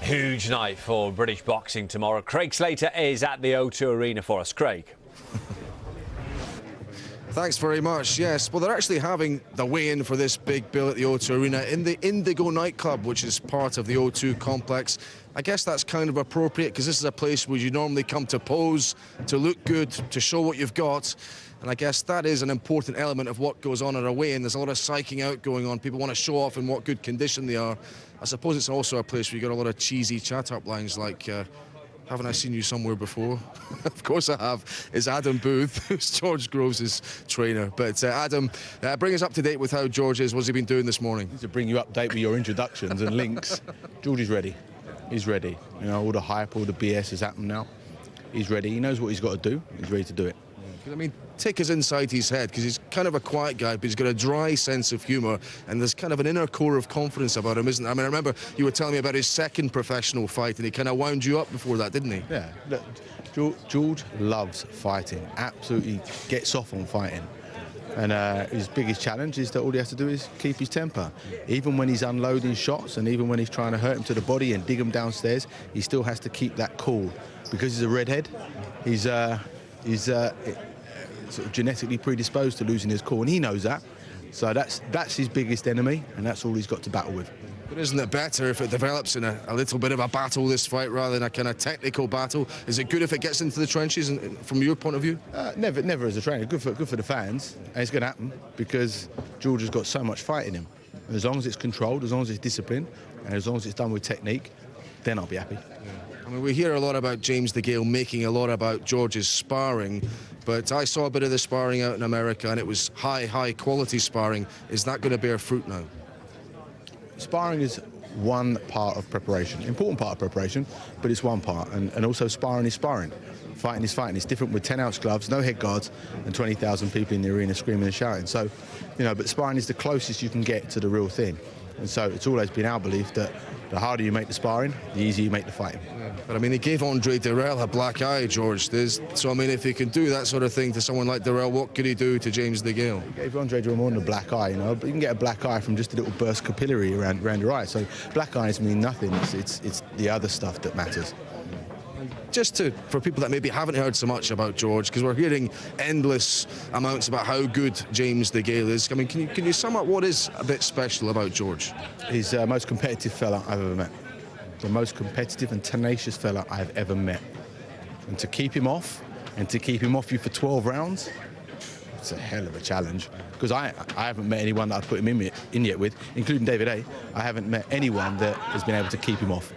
Huge night for British boxing tomorrow. Craig Slater is at the O2 Arena for us. Craig. Thanks very much. Yes, well, they're actually having the weigh-in for this big bill at the O2 Arena in the Indigo nightclub, which is part of the O2 complex. I guess that's kind of appropriate because this is a place where you normally come to pose, to look good, to show what you've got. And I guess that is an important element of what goes on at a weigh-in. There's a lot of psyching out going on. People want to show off in what good condition they are. I suppose it's also a place where you got a lot of cheesy chat-up lines like, haven't I seen you somewhere before? Of course I have. It's Adam Booth, who's George Groves' trainer. But Adam, bring us up to date with how George is. What's he been doing this morning? To bring you up to date with your introductions and links. George is ready. He's ready. You know, all the hype, all the BS has happened now. He's ready. He knows what he's got to do. He's ready to do it. I mean, take us inside his head, because he's kind of a quiet guy, but he's got a dry sense of humour, and there's kind of an inner core of confidence about him, isn't there? I mean, I remember you were telling me about his second professional fight, and he kind of wound you up before that, didn't he? Yeah. Look, George loves fighting, absolutely gets off on fighting. And his biggest challenge is that all he has to do is keep his temper. Even when he's unloading shots and even when he's trying to hurt him to the body and dig him downstairs, he still has to keep that cool. Because he's a redhead, he's sort of genetically predisposed to losing his cool, and he knows that. So that's his biggest enemy, and that's all he's got to battle with. But isn't it better if it develops in a little bit of a battle, this fight, rather than a kind of technical battle? Is it good if it gets into the trenches, and from your point of view? Never as a trainer. Good for the fans, and it's going to happen because George has got so much fight in him. And as long as it's controlled, as long as it's disciplined, and as long as it's done with technique, then I'll be happy. Yeah. I mean, we hear a lot about James DeGale making a lot about George's sparring, but I saw a bit of the sparring out in America, and it was high quality sparring. Is that going to bear fruit now? Sparring is one part of preparation, important part of preparation, but it's one part, and also sparring is sparring. Fighting is fighting. It's different with 10-ounce gloves, no head guards, and 20,000 people in the arena screaming and shouting. So, you know, but sparring is the closest you can get to the real thing. And so it's always been our belief that the harder you make the sparring, the easier you make the fighting. Yeah. But I mean, he gave Andre Dirrell a black eye, George. So I mean, if he can do that sort of thing to someone like Dirrell, what could he do to James DeGale? He gave Andre Dirrell more than a black eye, you know, but you can get a black eye from just a little burst capillary around your eye. So black eyes mean nothing. It's the other stuff that matters. Just for people that maybe haven't heard so much about George, because we're hearing endless amounts about how good James DeGale is. I mean, can you sum up what is a bit special about George? He's the most competitive fella I've ever met. The most competitive and tenacious fella I've ever met. And to keep him off, and to keep him off you for 12 rounds, it's a hell of a challenge. Because I haven't met anyone that I've put him in yet with, including David A. I haven't met anyone that has been able to keep him off.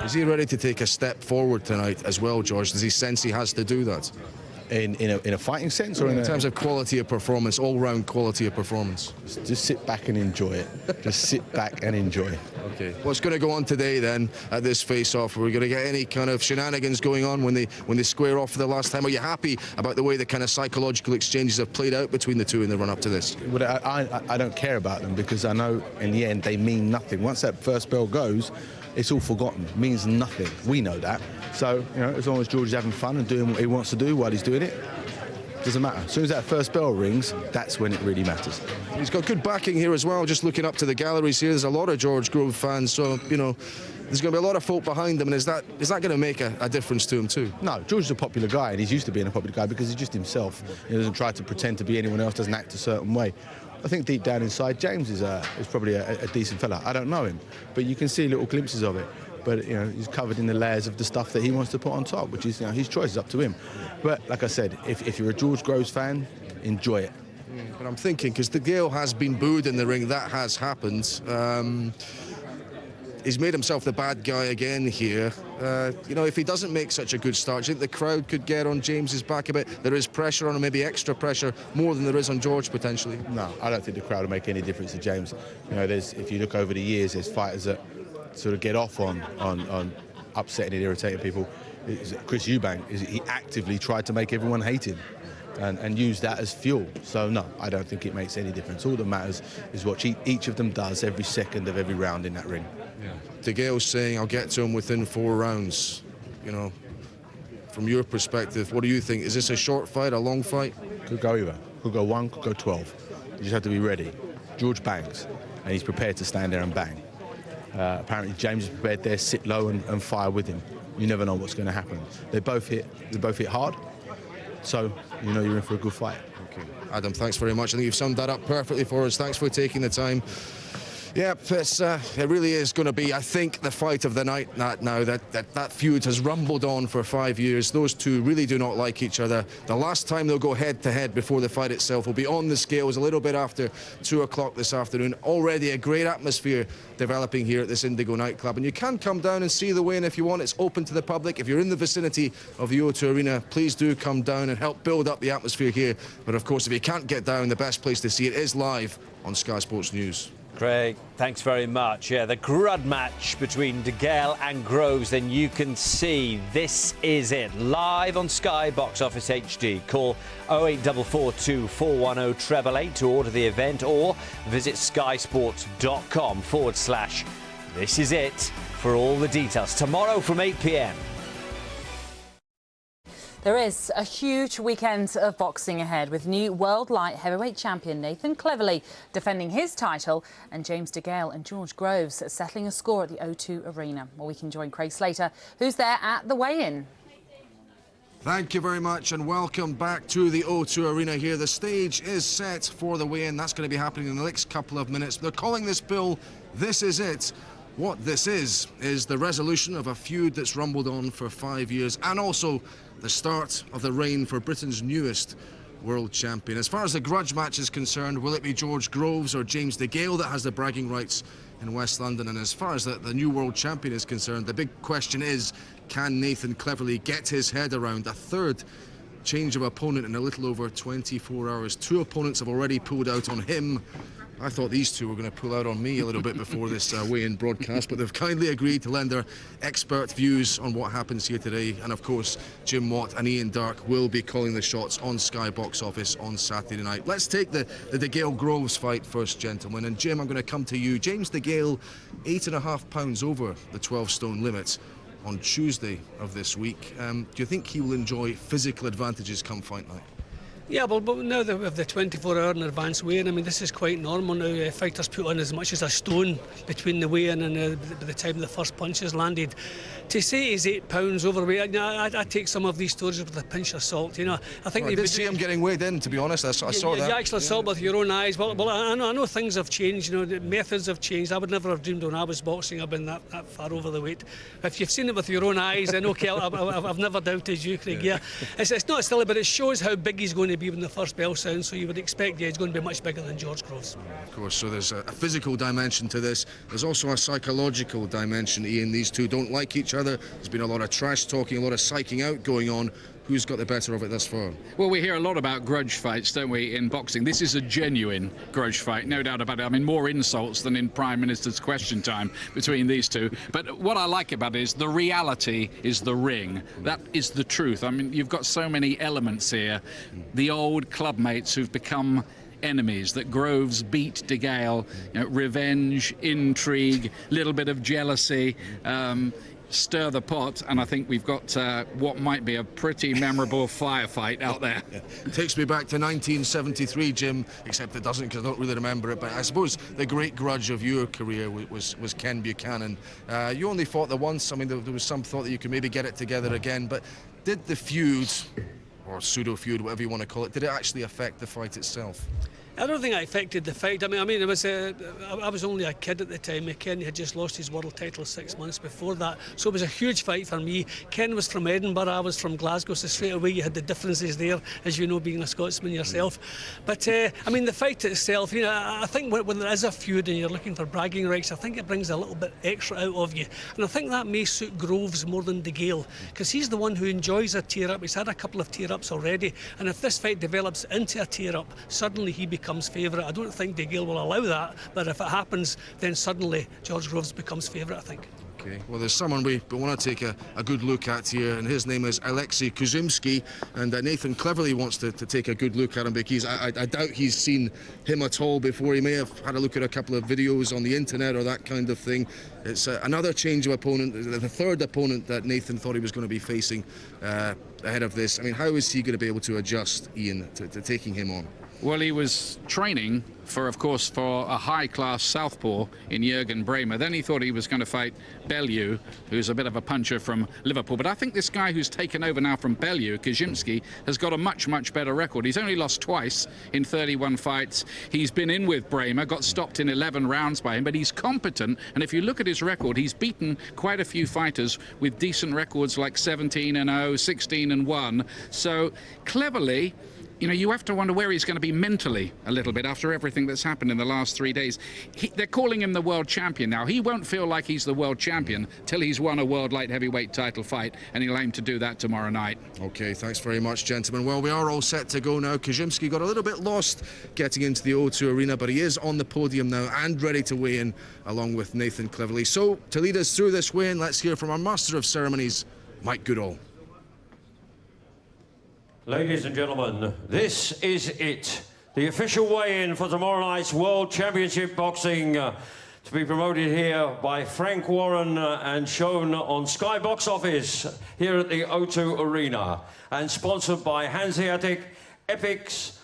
Is he ready to take a step forward tonight as well, George? Does he sense he has to do that? In a fighting sense, or in terms of quality of performance, all-round quality of performance? Just sit back and enjoy it. Just sit back and enjoy. Okay. What's going to go on today then at this face-off? Are we going to get any kind of shenanigans going on when they square off for the last time? Are you happy about the way the kind of psychological exchanges have played out between the two in the run-up to this? Well, I don't care about them because I know in the end they mean nothing. Once that first bell goes, it's all forgotten. It means nothing. We know that. So, you know, as long as George is having fun and doing what he wants to do while he's doing it, doesn't matter. As soon as that first bell rings, that's when it really matters. He's got good backing here as well. Just looking up to the galleries here, there's a lot of George Grove fans. So, you know, there's going to be a lot of folk behind him. And is that going to make a difference to him too? No, George is a popular guy, and he's used to being a popular guy because he's just himself. He doesn't try to pretend to be anyone else, doesn't act a certain way. I think deep down inside, James is probably a decent fella. I don't know him, but you can see little glimpses of it. But, you know, he's covered in the layers of the stuff that he wants to put on top, which is, you know, his choice is up to him. But, like I said, if you're a George Groves fan, enjoy it. But I'm thinking, because DeGale has been booed in the ring, that has happened. He's made himself the bad guy again here. You know, if he doesn't make such a good start, do you think the crowd could get on James's back a bit? There is pressure on him, maybe extra pressure, more than there is on George, potentially. No, I don't think the crowd will make any difference to James. You know, if you look over the years, there's fighters that sort of get off on upsetting and irritating people. Chris Eubank, he actively tried to make everyone hate him and use that as fuel. So no, I don't think it makes any difference. All that matters is what each of them does every second of every round in that ring. Yeah. DeGale's saying, I'll get to him within 4 rounds. You know, from your perspective, what do you think? Is this a short fight, a long fight? Could go either. Could go 1, could go 12. You just have to be ready. George bangs, and he's prepared to stand there and bang. Apparently James is prepared there, sit low and fire with him. You never know what's going to happen. They both hit hard, so you know you're in for a good fight. Okay. Adam, thanks very much. I think you've summed that up perfectly for us. Thanks for taking the time. Yeah, it really is going to be, I think, the fight of the night now. That feud has rumbled on for 5 years. Those two really do not like each other. The last time they'll go head-to-head before the fight itself will be on the scales a little bit after 2 o'clock this afternoon. Already a great atmosphere developing here at this Indigo nightclub. And you can come down and see the weigh-in if you want. It's open to the public. If you're in the vicinity of the O2 Arena, please do come down and help build up the atmosphere here. But of course, if you can't get down, the best place to see it is live on Sky Sports News. Craig, thanks very much. Yeah, the grudge match between DeGale and Groves, then you can see This Is It live on Sky Box Office HD. Call 08442 410 888 to order the event, or visit skysports.com/This Is It for all the details. Tomorrow from 8 p.m. There is a huge weekend of boxing ahead, with new world light heavyweight champion Nathan Cleverly defending his title and James DeGale and George Groves settling a score at the O2 Arena. Well, we can join Craig Slater, who's there at the weigh-in. Thank you very much and welcome back to the O2 Arena here. The stage is set for the weigh-in. That's going to be happening in the next couple of minutes. They're calling this bill This Is It. What this is the resolution of a feud that's rumbled on for 5 years, and also the start of the reign for Britain's newest world champion. As far as the grudge match is concerned, will it be George Groves or James DeGale that has the bragging rights in West London? And as far as the new world champion is concerned, the big question is, can Nathan Cleverly get his head around a third change of opponent in a little over 24 hours? 2 opponents have already pulled out on him. I thought these two were going to pull out on me a little bit before this weigh-in broadcast, but they've kindly agreed to lend their expert views on what happens here today. And of course, Jim Watt and Ian Darke will be calling the shots on Sky Box Office on Saturday night. Let's take the DeGale Groves fight first, gentlemen. And Jim, I'm going to come to you. James DeGale, 8.5 pounds over the 12-stone limit on Tuesday of this week. Do you think he will enjoy physical advantages come fight night? Yeah, well, but now that we have the 24-hour in advance weigh-in, I mean, this is quite normal now. Fighters put on as much as a stone between the weigh-in and the time the first punch is landed. To say he's 8 pounds overweight, I take some of these stories with a pinch of salt. You know, I think I did see him getting weighed in. To be honest, I saw that. You actually saw it with your own eyes. Well, I know things have changed. You know, the methods have changed. I would never have dreamed when I was boxing I've been that far over the weight. If you've seen it with your own eyes, then okay, I've never doubted you, Craig. Yeah, it's not silly, but it shows how big he's going to be when the first bell sounds. So you would expect, yeah, he's going to be much bigger than George Groves. Of course. So there's a physical dimension to this. There's also a psychological dimension. Ian, these two don't like each other. There's been a lot of trash talking, a lot of psyching out going on. Who's got the better of it thus far? Well, we hear a lot about grudge fights, don't we, in boxing. This is a genuine grudge fight, no doubt about it. I mean, more insults than in Prime Minister's Question Time between these two. But what I like about it is the reality is the ring. That is the truth. I mean, you've got so many elements here. The old clubmates who've become enemies, that Groves beat DeGale, you know, revenge, intrigue, little bit of jealousy, stir the pot, and I think we've got what might be a pretty memorable firefight out there. It takes me back to 1973, Jim, except it doesn't, because I don't really remember it, but I suppose the great grudge of your career was Ken Buchanan. You only fought the once. I mean, there was some thought that you could maybe get it together again, but did the feud, or pseudo-feud, whatever you want to call it, did it actually affect the fight itself? I don't think it affected the fight. I mean, it was. I was only a kid at the time. Ken had just lost his world title 6 months before that, so it was a huge fight for me. Ken was from Edinburgh, I was from Glasgow, so straight away you had the differences there, as you know, being a Scotsman yourself. But I mean, the fight itself, you know, I think when there is a feud and you're looking for bragging rights, I think it brings a little bit extra out of you, and I think that may suit Groves more than DeGale, because he's the one who enjoys a tear-up. He's had a couple of tear-ups already, and if this fight develops into a tear-up, suddenly he becomes favourite. I don't think DeGale will allow that, but if it happens, then suddenly George Groves becomes favourite, I think. Okay, well, there's someone we want to take a good look at here, and his name is Alexei Kuzymski, and Nathan Cleverly wants to take a good look at him, because I doubt he's seen him at all before. He may have had a look at a couple of videos on the internet or that kind of thing. It's another change of opponent, the third opponent that Nathan thought he was going to be facing ahead of this. I mean, how is he going to be able to adjust, Ian, to taking him on? Well, he was training for, of course, for a high-class southpaw in Jürgen Bremer. Then he thought he was going to fight Bellew, who's a bit of a puncher from Liverpool. But I think this guy who's taken over now from Bellew, Kazimski, has got a much, much better record. He's only lost twice in 31 fights. He's been in with Bremer, got stopped in 11 rounds by him, but he's competent. And if you look at his record, he's beaten quite a few fighters with decent records like 17-0, 16-1. So cleverly, you know, you have to wonder where he's going to be mentally a little bit after everything that's happened in the last 3 days. They're calling him the world champion now. He won't feel like he's the world champion till he's won a world light heavyweight title fight, and he'll aim to do that tomorrow night. Okay, thanks very much, gentlemen. Well, we are all set to go now. Kazimski got a little bit lost getting into the O2 Arena, but he is on the podium now and ready to weigh in along with Nathan Cleverly. So, to lead us through this weigh-in, let's hear from our Master of Ceremonies, Mike Goodall. Ladies and gentlemen, this is it. The official weigh-in for tomorrow night's World Championship Boxing, to be promoted here by Frank Warren and shown on Sky Box Office here at the O2 Arena, and sponsored by Hanseatic, Epix,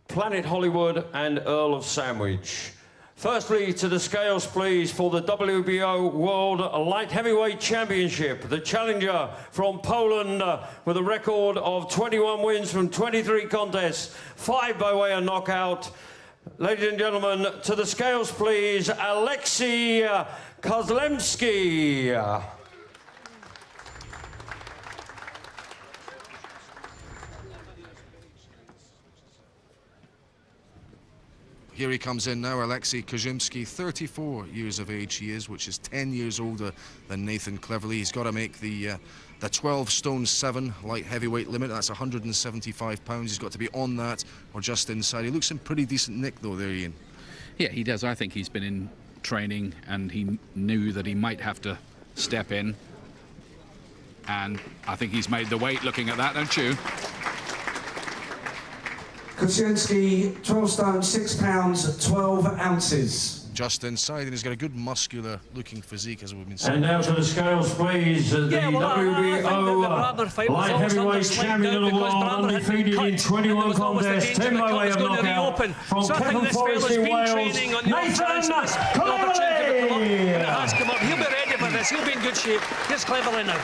Planet Hollywood and Earl of Sandwich. Firstly, to the scales, please, for the WBO World Light Heavyweight Championship. The challenger from Poland with a record of 21 wins from 23 contests, 5 by way of knockout. Ladies and gentlemen, to the scales, please, Alexei Kozlemski. Here he comes in now, Alexei Kazimski, 34 years of age he is, which is 10 years older than Nathan Cleverly. He's got to make the 12 stone 7 light heavyweight limit. That's 175 pounds. He's got to be on that or just inside. He looks in pretty decent nick though there, Ian. Yeah, he does. I think he's been in training and he knew that he might have to step in. And I think he's made the weight looking at that, don't you? Kazimski, 12 stone, 6 pounds, 12 ounces. Just inside, and he's got a good muscular looking physique, as we've been saying. And now to the scales, please. The WBO light heavyweight champion of the world, undefeated in 21 contests, 10 by way of knockout, from Kevin Forest in Wales, Nathan Cleverly! He'll be ready for this. He'll be in good shape. Here's Cleverly now.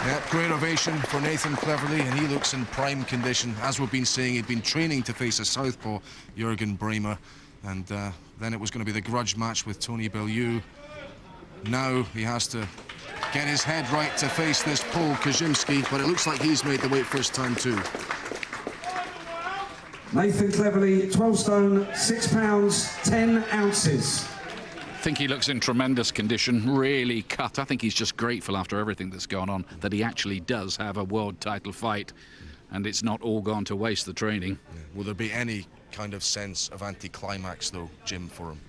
Yep, great ovation for Nathan Cleverly, and he looks in prime condition. As we've been saying, he'd been training to face a southpaw, Jürgen Bremer, and then it was going to be the grudge match with Tony Bellew. Now he has to get his head right to face this Pole, Kazimski, but it looks like he's made the weight first time too. Nathan Cleverly, 12 stone, 6 pounds, 10 ounces. I think he looks in tremendous condition, really cut. I think he's just grateful after everything that's gone on that he actually does have a world title fight and it's not all gone to waste, the training. Yeah. Will there be any kind of sense of anticlimax though, Jim, for him?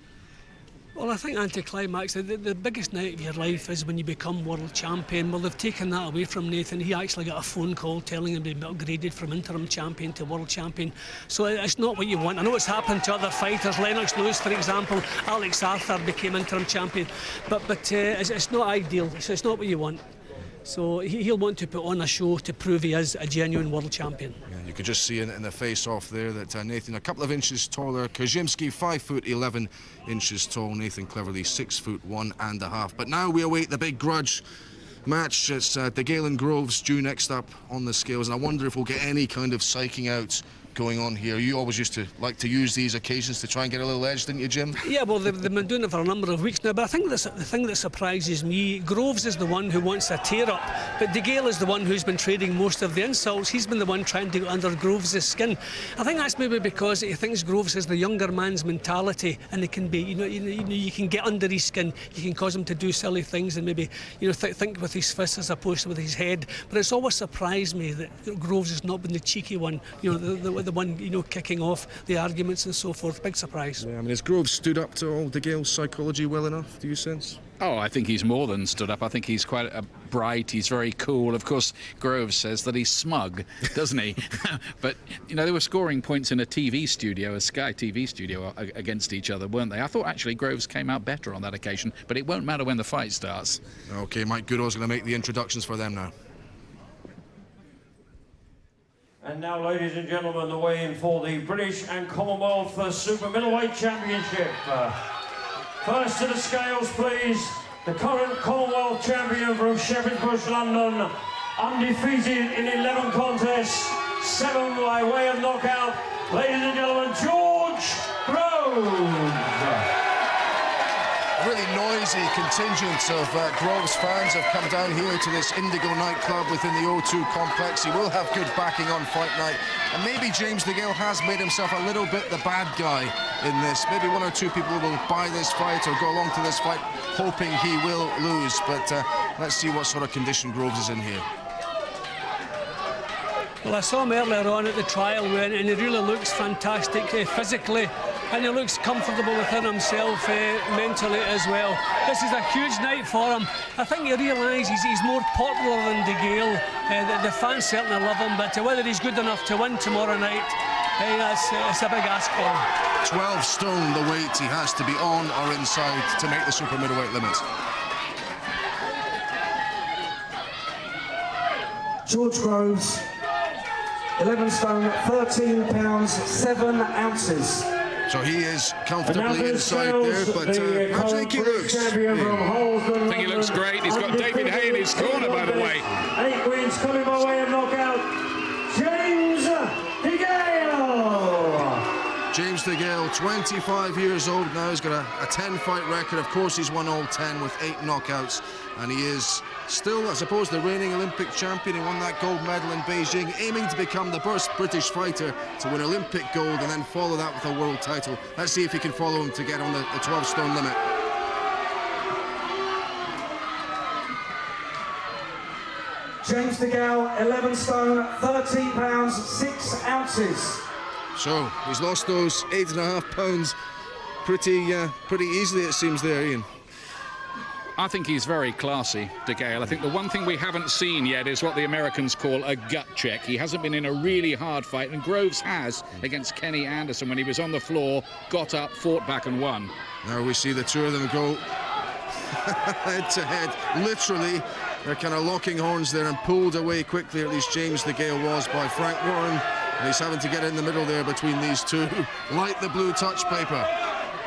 Well, I think anticlimax, the biggest night of your life is when you become world champion. Well, they've taken that away from Nathan. He actually got a phone call telling him he'd been upgraded from interim champion to world champion. So it's not what you want. I know it's happened to other fighters. Lennox Lewis, for example, Alex Arthur became interim champion. But it's not ideal. It's not what you want. So he'll want to put on a show to prove he is a genuine world champion. Yeah, you could just see in the face-off there that Nathan a couple of inches taller. Kazimski 5'11" tall. Nathan Cleverly 6'1.5". But now we await the big grudge match. It's DeGale Groves due next up on the scales, and I wonder if we'll get any kind of psyching out going on here. You always used to like to use these occasions to try and get a little edge, didn't you, Jim? Yeah, well, they've been doing it for a number of weeks now, but I think the thing that surprises me, Groves is the one who wants a tear-up, but DeGale is the one who's been trading most of the insults. He's been the one trying to go under Groves' skin. I think that's maybe because he thinks Groves has the younger man's mentality, and it can be, you can get under his skin, you can cause him to do silly things and maybe, think with his fists as opposed to with his head. But it's always surprised me that Groves has not been the cheeky one, the one, kicking off the arguments and so forth. Big surprise. Yeah, I mean, has Groves stood up to all DeGale's psychology well enough, do you sense? Oh, I think he's more than stood up. I think he's quite bright. He's very cool. Of course, Groves says that he's smug, doesn't he? But, they were scoring points in a TV studio, a Sky TV studio, against each other, weren't they? I thought actually Groves came out better on that occasion, but it won't matter when the fight starts. OK, Mike Goodall's going to make the introductions for them now. And now, ladies and gentlemen, the way in for the British and Commonwealth Super Middleweight Championship. First to the scales, please. The current Commonwealth champion from Shepherd's Bush, London, undefeated in 11 contests, 7 by way of knockout. Ladies and gentlemen, George Groves. A really noisy contingent of Groves fans have come down here to this Indigo nightclub within the O2 complex. He will have good backing on fight night, and maybe James DeGale has made himself a little bit the bad guy in this. Maybe 1 or 2 people will buy this fight or go along to this fight hoping he will lose, but let's see what sort of condition Groves is in here. Well, I saw him earlier on at the trial, and he really looks fantastic physically, and he looks comfortable within himself mentally as well. This is a huge night for him. I think he realises he's more popular than DeGale. The fans certainly love him, but whether he's good enough to win tomorrow night, it's a big ask for him. 12 stone the weight he has to be on or inside to make the super middleweight limit. George Groves, 11 stone, 13 pounds, 7 ounces. So he is comfortably inside there, but how do you think he looks? I think he looks great. He's got David Hay in his corner, by the way. 8 wins coming by way of knockout. James DeGale. James DeGale, 25 years old now. He's got a 10-fight record. Of course, he's won all 10 with 8 knockouts. And he is still, I suppose, the reigning Olympic champion. He won that gold medal in Beijing, aiming to become the first British fighter to win Olympic gold and then follow that with a world title. Let's see if he can follow him to get on the 12-stone limit. James DeGale, 11 stone, 13 pounds, 6 ounces. So he's lost those 8.5 pounds pretty easily, it seems there, Ian. I think he's very classy, DeGale. I think the one thing we haven't seen yet is what the Americans call a gut check. He hasn't been in a really hard fight, and Groves has against Kenny Anderson when he was on the floor, got up, fought back and won. Now we see the two of them go head to head. Literally, they're kind of locking horns there and pulled away quickly, at least James DeGale was, by Frank Warren. And he's having to get in the middle there between these two, like the blue touch paper.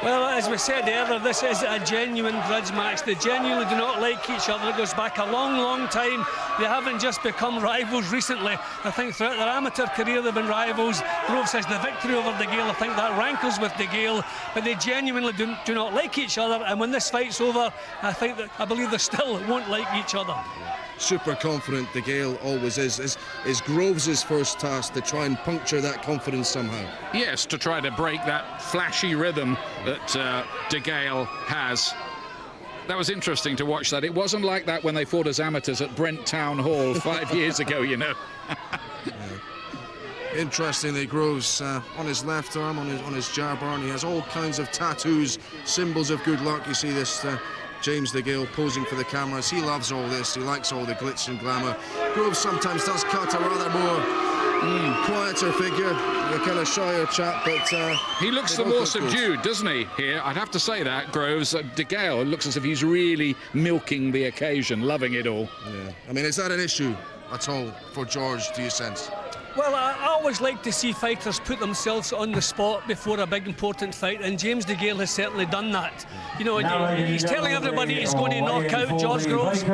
Well, as we said earlier, this is a genuine grudge match. They genuinely do not like each other. It goes back a long, long time. They haven't just become rivals recently. I think throughout their amateur career they've been rivals. Groves has the victory over DeGale. I think that rankles with DeGale, but they genuinely do not like each other. And when this fight's over, I believe they still won't like each other. Super confident DeGale always is Groves' first task to try and puncture that confidence somehow. Yes, to try to break that flashy rhythm that DeGale has. That was interesting to watch that. It wasn't like that when they fought as amateurs at Brent Town Hall 5 years ago, you know. Yeah. Interestingly, Groves on his left arm, on his jawbone, he has all kinds of tattoos, symbols of good luck. You see this James DeGale posing for the cameras. He loves all this. He likes all the glitz and glamour. Groves sometimes does cut a rather more quieter figure, a kind of shyer chap, but he looks the more subdued, doesn't he? Here, I'd have to say that Groves. DeGale looks as if he's really milking the occasion, loving it all. Yeah, I mean, is that an issue at all for George? Do you sense? Well, I always like to see fighters put themselves on the spot before a big important fight, and James DeGale has certainly done that. You know, he's telling everybody he's going to knock out George Groves. He's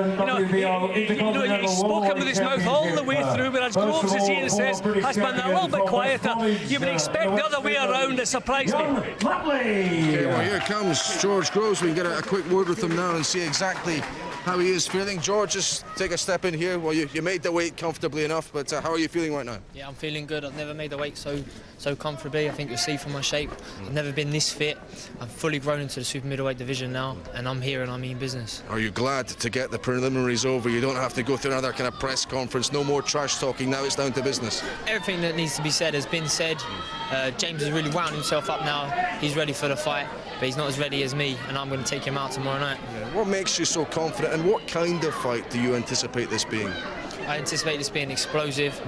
spoken with his mouth all the way through, whereas Groves, as Ian says, has been a little bit quieter. You would expect the other way around. It surprised me. Okay, well, here comes George Groves. We can get a quick word with him now and see exactly how he is feeling. George, just take a step in here. Well, you made the weight comfortably enough, but how are you feeling right now? Yeah, I'm feeling good. I've never made the weight so comfortably. I think you'll see from my shape. I've never been this fit. I'm fully grown into the super middleweight division now, and I'm here and I mean business. Are you glad to get the preliminaries over? You don't have to go through another kind of press conference. No more trash talking. Now it's down to business. Everything that needs to be said has been said. James has really wound himself up now. He's ready for the fight, but he's not as ready as me, and I'm going to take him out tomorrow night. Yeah. What makes you so confident, and what kind of fight do you anticipate this being? I anticipate this being explosive.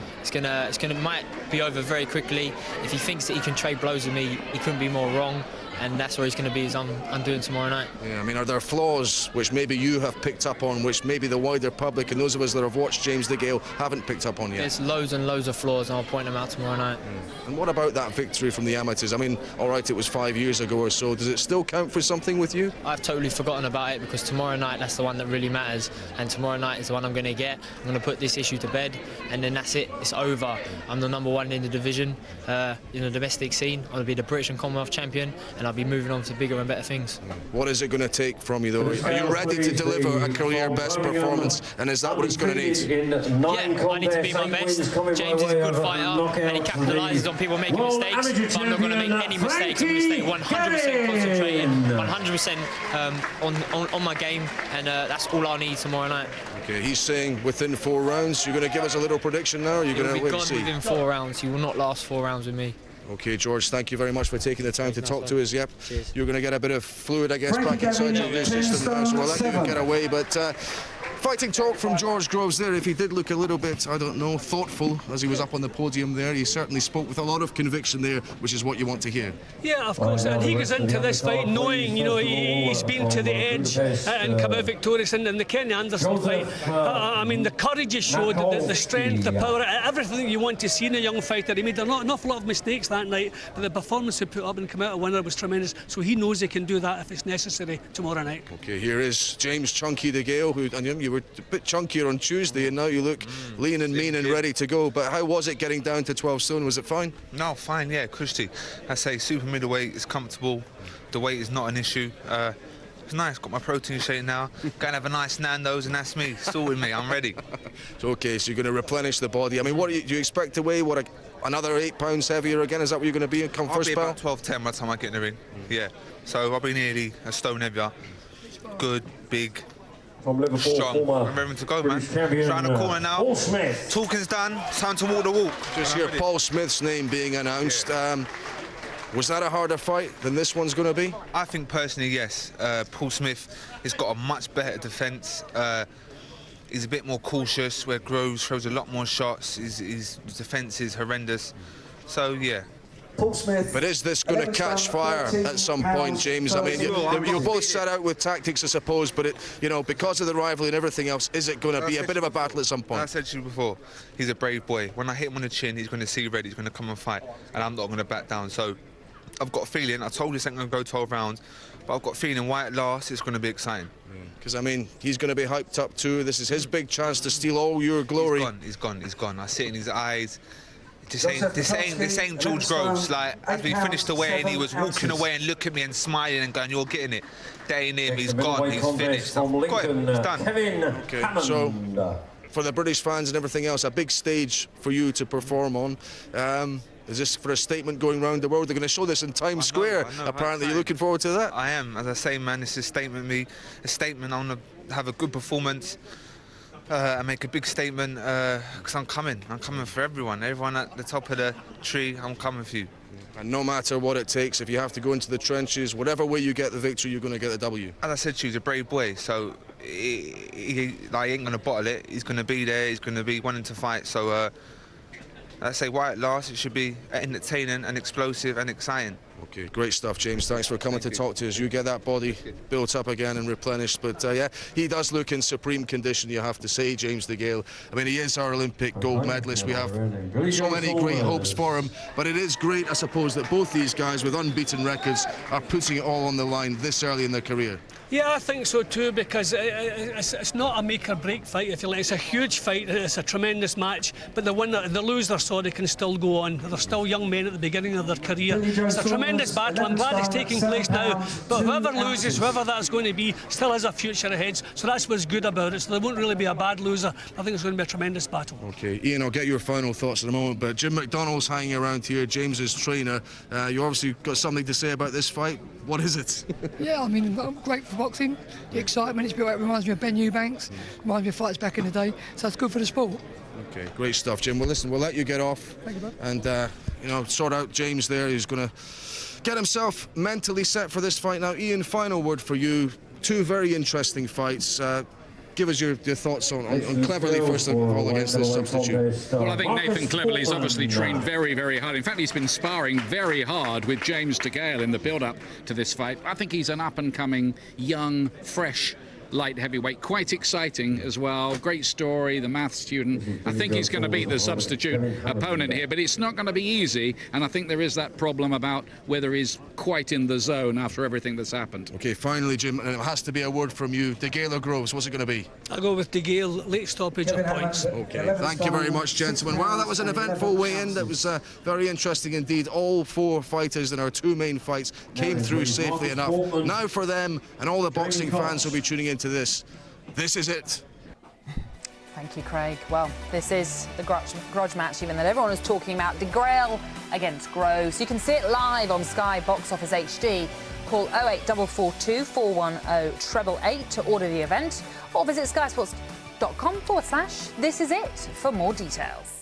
Might be over very quickly. If he thinks that he can trade blows with me, he couldn't be more wrong. and that's where he's going to be, as I'm doing tomorrow night. Yeah, I mean, are there flaws which maybe you have picked up on, which maybe the wider public and those of us that have watched James DeGale haven't picked up on yet? There's loads and loads of flaws, and I'll point them out tomorrow night. And what about that victory from the amateurs? I mean, all right, it was 5 years ago or so. Does it still count for something with you? I've totally forgotten about it, because tomorrow night, that's the one that really matters, and tomorrow night is the one I'm going to get. I'm going to put this issue to bed, and then that's it. It's over. I'm the #1 in the division, in the domestic scene. I'll be the British and Commonwealth champion, and I'll be moving on to bigger and better things. What is it going to take from you, though? Are you ready to deliver a career best performance, and is that what it's going to need? Yeah, I need to be my best. James is a good fighter, and he capitalises on people making mistakes, but I'm not going to make any mistakes. I'm going to stay 100% concentrated, 100% on my game, and that's all I need tomorrow night. Okay, he's saying within 4 rounds. You're going to give us a little prediction now, or you're going to wait and see? Within 4 rounds. He will not last 4 rounds with me. Okay, George, thank you very much for taking the time to talk to us. Yep, Cheers. You're going to get a bit of fluid, I guess, back inside your system now, so we'll let you get away. But fighting talk from George Groves there. If he did look a little bit, I don't know, thoughtful as he was up on the podium there, he certainly spoke with a lot of conviction there, which is what you want to hear. Yeah, of course, and he goes into this fight knowing, you know, he's been to the edge and come out victorious in the Kenny Anderson fight. I mean, the courage he showed, the strength, the power, everything you want to see in a young fighter. He made an awful lot of mistakes that night, but the performance he put up and come out a winner was tremendous, so he knows he can do that if it's necessary tomorrow night. Okay, here is James Chunky DeGale, who, and you were a bit chunkier on Tuesday, and now you look lean and mean and ready to go. But how was it getting down to 12 stone? Was it fine? No, fine, yeah, cushy. I say super middleweight is comfortable. The weight is not an issue. It's nice, got my protein shake now. Go and have a nice Nando's, and that's me, sorted me, I'm ready. So, okay, so you're going to replenish the body. I mean, what do you expect to weigh? What, another 8 pounds heavier again? Is that what you're going to be in come first bout? I'll be about 12-10 by the time I get in the ring, yeah. So I'll be nearly a stone heavier. Good, big, from Liverpool, strong. I'm ready to go, man. Trying the corner now. Paul Smith. Talking's done. Time to walk the walk. Just hear Paul Smith's name being announced. Yeah. Was that a harder fight than this one's going to be? I think personally, yes. Paul Smith has got a much better defence. He's a bit more cautious, where Groves throws a lot more shots. His defence is horrendous. So, yeah. Paul Smith. But is this going to catch fire at some point, James? I mean, you both set out with tactics, I suppose, but because of the rivalry and everything else, is it going to be a bit of a battle at some point? I said to you before, he's a brave boy. When I hit him on the chin, he's going to see red, he's going to come and fight, and I'm not going to back down. So I've got a feeling, I told you it's not going to go 12 rounds, but I've got a feeling why it lasts, it's going to be exciting. Because, I mean, he's going to be hyped up too. This is his big chance to steal all your glory. He's gone. I see it in his eyes. This ain't George Groves. Like, as we finished the weigh-in, he was walking away and looking at me and smiling and going, "You're getting it." That ain't him. He's gone. He's finished. Got him. It's done. Okay, so for the British fans and everything else, a big stage for you to perform on. Is this for a statement going around the world? They're going to show this in Times Square. I know, apparently, you're looking forward to that. I am. As I say, man, it's a statement. A statement. I want to have a good performance. And make a big statement, because I'm coming for everyone at the top of the tree. I'm coming for you. And no matter what it takes, if you have to go into the trenches, whatever way you get the victory, you're going to get the W. As I said to you, he's a brave boy, so he ain't going to bottle it. He's going to be there, he's going to be wanting to fight, so I say why at last, it should be entertaining and explosive and exciting. Okay, great stuff, James. Thanks for coming to talk to us. You get that body built up again and replenished. But yeah, he does look in supreme condition, you have to say, James DeGale. I mean, he is our Olympic gold medalist. We have so many great hopes for him. But it is great, I suppose, that both these guys with unbeaten records are putting it all on the line this early in their career. Yeah, I think so too, because it's not a make-or-break fight, if you like. It's a huge fight, it's a tremendous match, but the loser, can still go on. They're still young men at the beginning of their career. It's a tremendous battle. I'm glad it's taking place now, but whoever loses, whoever that's going to be, still has a future ahead, so that's what's good about it. So there won't really be a bad loser. I think it's going to be a tremendous battle. Okay, Ian, I'll get your final thoughts in a moment, but Jim McDonnell's hanging around here, James's trainer. You obviously got something to say about this fight. What is it? Yeah, I mean, great for boxing. The excitement it's built up reminds me of Ben Eubanks, reminds me of fights back in the day, so it's good for the sport. Okay, great stuff, Jim. Well, listen, we'll let you get off. Thank you, bud. And, sort out James there. He's going to get himself mentally set for this fight. Now, Ian, final word for you. Two very interesting fights. give us your thoughts on Cleverly first of all against this substitute. Well, I think Nathan Cleverly's obviously trained very, very hard. In fact, he's been sparring very hard with James DeGale in the build-up to this fight. I think he's an up-and-coming, young, fresh light heavyweight, quite exciting as well. Great story, the maths student. I think he's going to beat the substitute opponent here, but it's not going to be easy, and I think there is that problem about whether he's quite in the zone after everything that's happened. Okay, finally, Jim, and it has to be a word from you. DeGale or Groves, what's it going to be? I'll go with DeGale, late stoppage of points. Okay, thank you very much, gentlemen. Wow, that was an eventful weigh-in. That was very interesting indeed. All 4 fighters in our 2 main fights came through safely enough. Now for them and all the boxing fans who'll be tuning into this is it. Thank you, Craig. Well, this is the grudge match, even that everyone is talking about. DeGale against Groves. You can see it live on Sky Box Office HD. Call 08442 410 888 to order the event, or visit skysports.com/this is it for more details.